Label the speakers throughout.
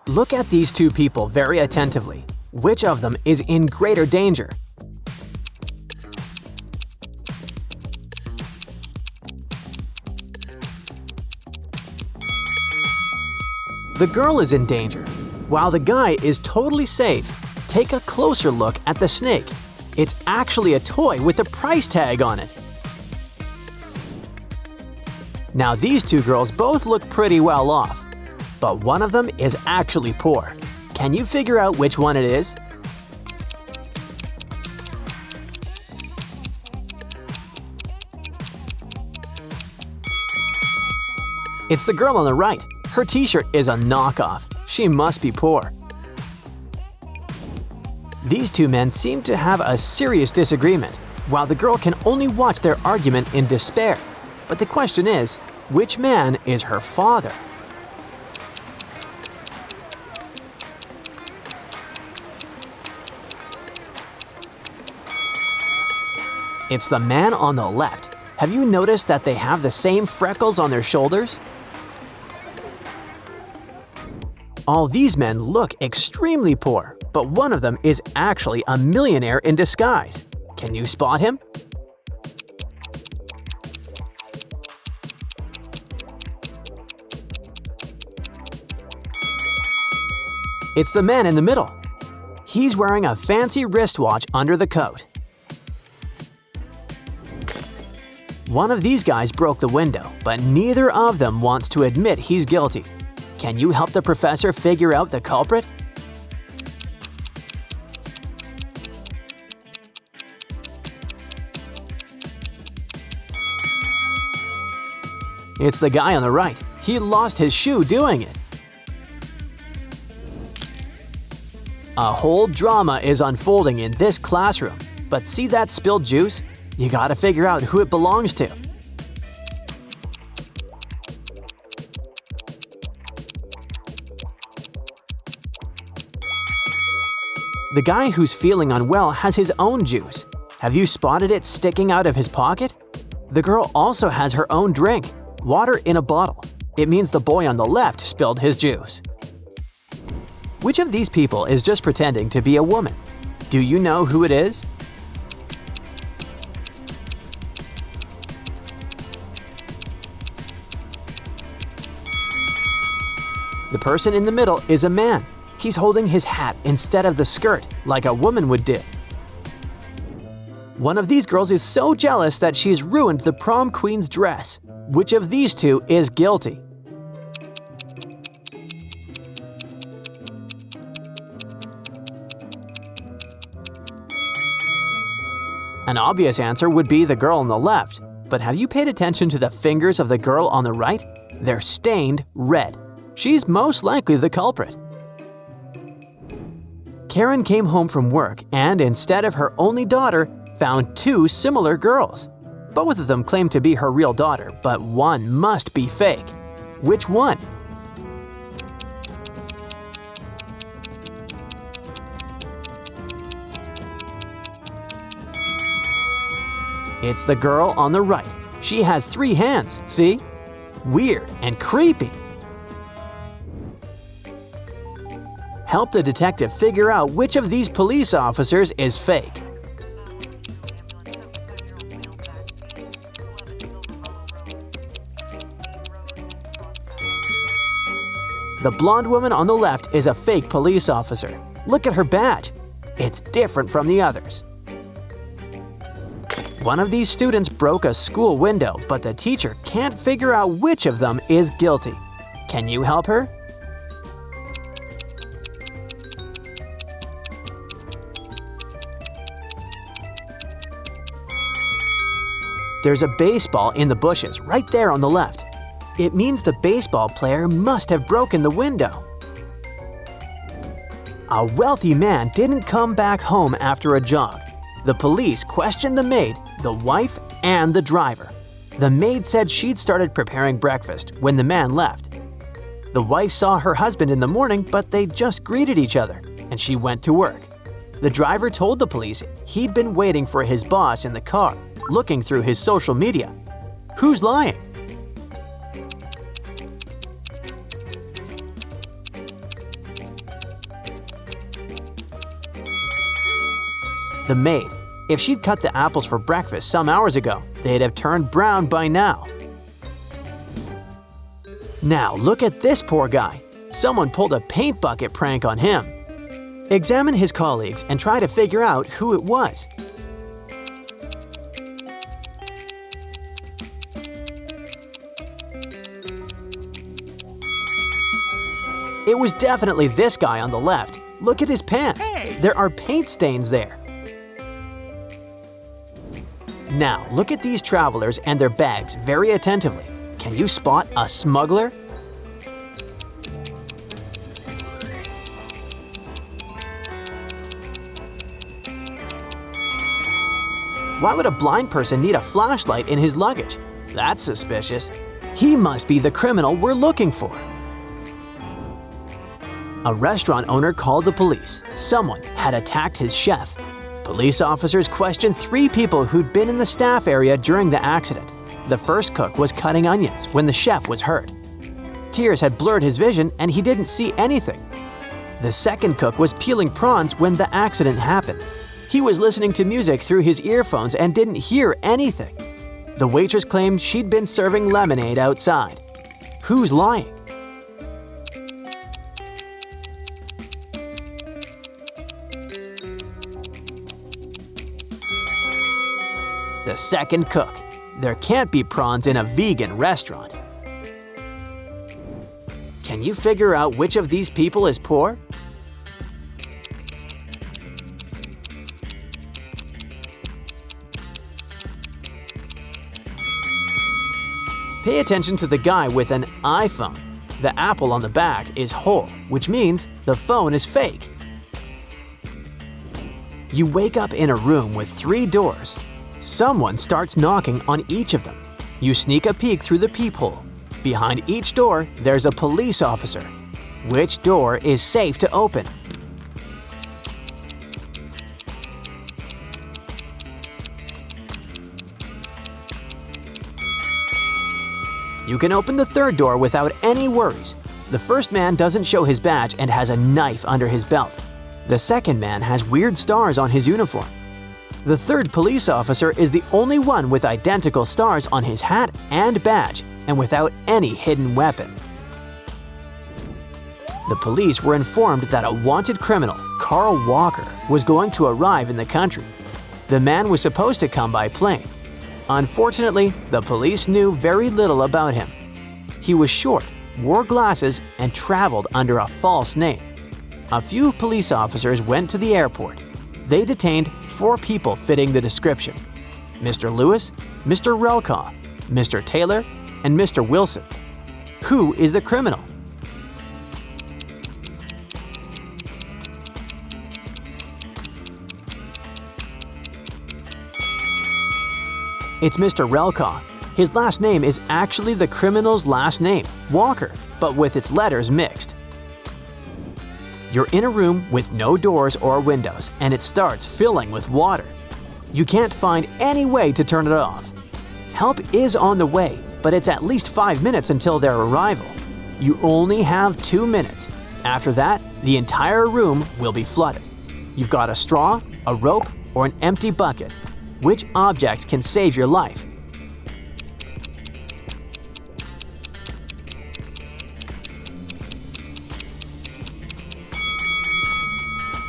Speaker 1: Look at these two people very attentively. Which of them is in greater danger? The girl is in danger, while the guy is totally safe. Take a closer look at the snake. It's actually a toy with a price tag on it. Now these two girls both look pretty well off, but one of them is actually poor. Can you figure out which one it is? It's the girl on the right. Her t-shirt is a knockoff. She must be poor. These two men seem to have a serious disagreement, while the girl can only watch their argument in despair. But the question is, which man is her father? It's the man on the left. Have you noticed that they have the same freckles on their shoulders? All these men look extremely poor, but one of them is actually a millionaire in disguise. Can you spot him? It's the man in the middle. He's wearing a fancy wristwatch under the coat. One of these guys broke the window, but neither of them wants to admit he's guilty. Can you help the professor figure out the culprit? It's the guy on the right. He lost his shoe doing it. A whole drama is unfolding in this classroom, but see that spilled juice? You gotta figure out who it belongs to. The guy who's feeling unwell has his own juice. Have you spotted it sticking out of his pocket? The girl also has her own drink, water in a bottle. It means the boy on the left spilled his juice. Which of these people is just pretending to be a woman? Do you know who it is? The person in the middle is a man. He's holding his hat instead of the skirt, like a woman would do. One of these girls is so jealous that she's ruined the prom queen's dress. Which of these two is guilty? An obvious answer would be the girl on the left, but have you paid attention to the fingers of the girl on the right? They're stained red. She's most likely the culprit. Karen came home from work and, instead of her only daughter, found two similar girls. Both of them claim to be her real daughter, but one must be fake. Which one? It's the girl on the right. She has 3 hands, see? Weird and creepy. Help the detective figure out which of these police officers is fake. The blonde woman on the left is a fake police officer. Look at her badge. It's different from the others. One of these students broke a school window, but the teacher can't figure out which of them is guilty. Can you help her? There's a baseball in the bushes right there on the left. It means the baseball player must have broken the window. A wealthy man didn't come back home after a jog. The police questioned the maid, the wife, and the driver. The maid said she'd started preparing breakfast when the man left. The wife saw her husband in the morning, but they just greeted each other, and she went to work. The driver told the police he'd been waiting for his boss in the car, looking through his social media. Who's lying? The maid. If she'd cut the apples for breakfast some hours ago, they'd have turned brown by now. Now look at this poor guy. Someone pulled a paint bucket prank on him. Examine his colleagues and try to figure out who it was. It was definitely this guy on the left. Look at his pants. There are paint stains there. Now, look at these travelers and their bags very attentively. Can you spot a smuggler? Why would a blind person need a flashlight in his luggage? That's suspicious. He must be the criminal we're looking for. A restaurant owner called the police. Someone had attacked his chef. Police officers questioned 3 people who'd been in the staff area during the accident. The first cook was cutting onions when the chef was hurt. Tears had blurred his vision and he didn't see anything. The second cook was peeling prawns when the accident happened. He was listening to music through his earphones and didn't hear anything. The waitress claimed she'd been serving lemonade outside. Who's lying? The second cook. There can't be prawns in a vegan restaurant. Can you figure out which of these people is poor? Pay attention to the guy with an iPhone. The apple on the back is whole, which means the phone is fake. You wake up in a room with 3 doors. Someone starts knocking on each of them. You sneak a peek through the peephole. Behind each door, there's a police officer. Which door is safe to open? You can open the third door without any worries. The first man doesn't show his badge and has a knife under his belt. The second man has weird stars on his uniform. The third police officer is the only one with identical stars on his hat and badge and without any hidden weapon. The police were informed that a wanted criminal, Carl Walker, was going to arrive in the country. The man was supposed to come by plane. Unfortunately, the police knew very little about him. He was short, wore glasses, and traveled under a false name. A few police officers went to the airport. They detained 4 people fitting the description: Mr. Lewis, Mr. Relkaw, Mr. Taylor, and Mr. Wilson. Who is the criminal? It's Mr. Relkaw. His last name is actually the criminal's last name, Walker, but with its letters mixed. You're in a room with no doors or windows, and it starts filling with water. You can't find any way to turn it off. Help is on the way, but it's at least 5 minutes until their arrival. You only have 2 minutes. After that, the entire room will be flooded. You've got a straw, a rope, or an empty bucket. Which object can save your life?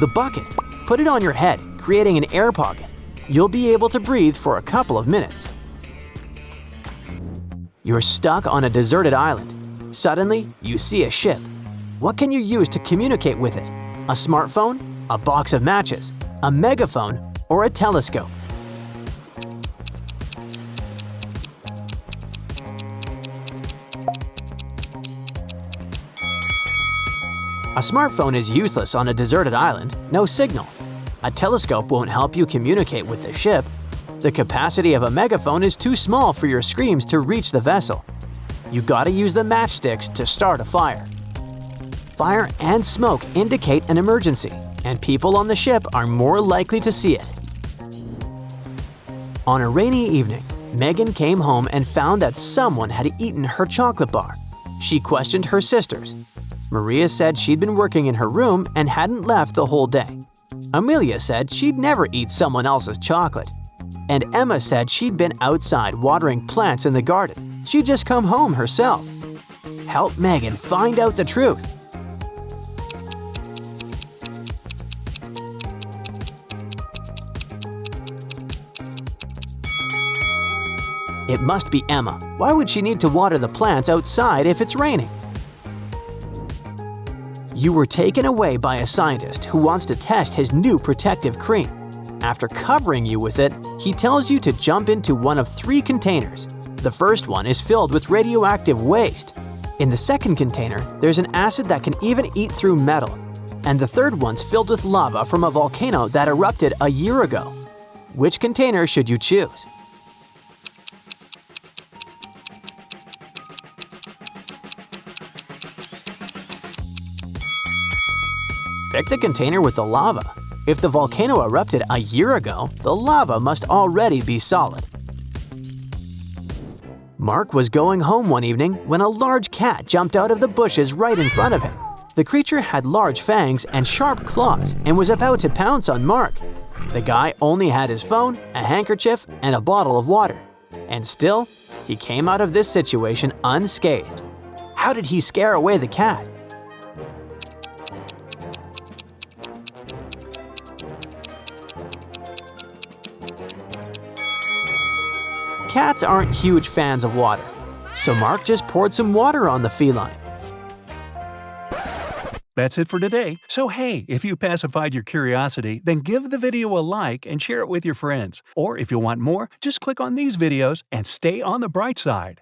Speaker 1: The bucket. Put it on your head, creating an air pocket. You'll be able to breathe for a couple of minutes. You're stuck on a deserted island. Suddenly, you see a ship. What can you use to communicate with it? A smartphone, a box of matches, a megaphone, or a telescope? A smartphone is useless on a deserted island, no signal. A telescope won't help you communicate with the ship. The capacity of a megaphone is too small for your screams to reach the vessel. You gotta use the matchsticks to start a fire. Fire and smoke indicate an emergency, and people on the ship are more likely to see it. On a rainy evening, Megan came home and found that someone had eaten her chocolate bar. She questioned her sisters. Maria said she'd been working in her room and hadn't left the whole day. Amelia said she'd never eat someone else's chocolate. And Emma said she'd been outside watering plants in the garden. She'd just come home herself. Help Megan find out the truth. It must be Emma. Why would she need to water the plants outside if it's raining? You were taken away by a scientist who wants to test his new protective cream. After covering you with it, he tells you to jump into one of 3 containers. The first one is filled with radioactive waste. In the second container, there's an acid that can even eat through metal. And the third one's filled with lava from a volcano that erupted a year ago. Which container should you choose? Pick the container with the lava. If the volcano erupted a year ago, the lava must already be solid. Mark was going home one evening when a large cat jumped out of the bushes right in front of him. The creature had large fangs and sharp claws and was about to pounce on Mark. The guy only had his phone, a handkerchief, and a bottle of water. And still, he came out of this situation unscathed. How did he scare away the cat? Cats aren't huge fans of water, so Mark just poured some water on the feline.
Speaker 2: That's it for today. So hey, if you pacified your curiosity, then give the video a like and share it with your friends. Or if you want more, just click on these videos and stay on the bright side.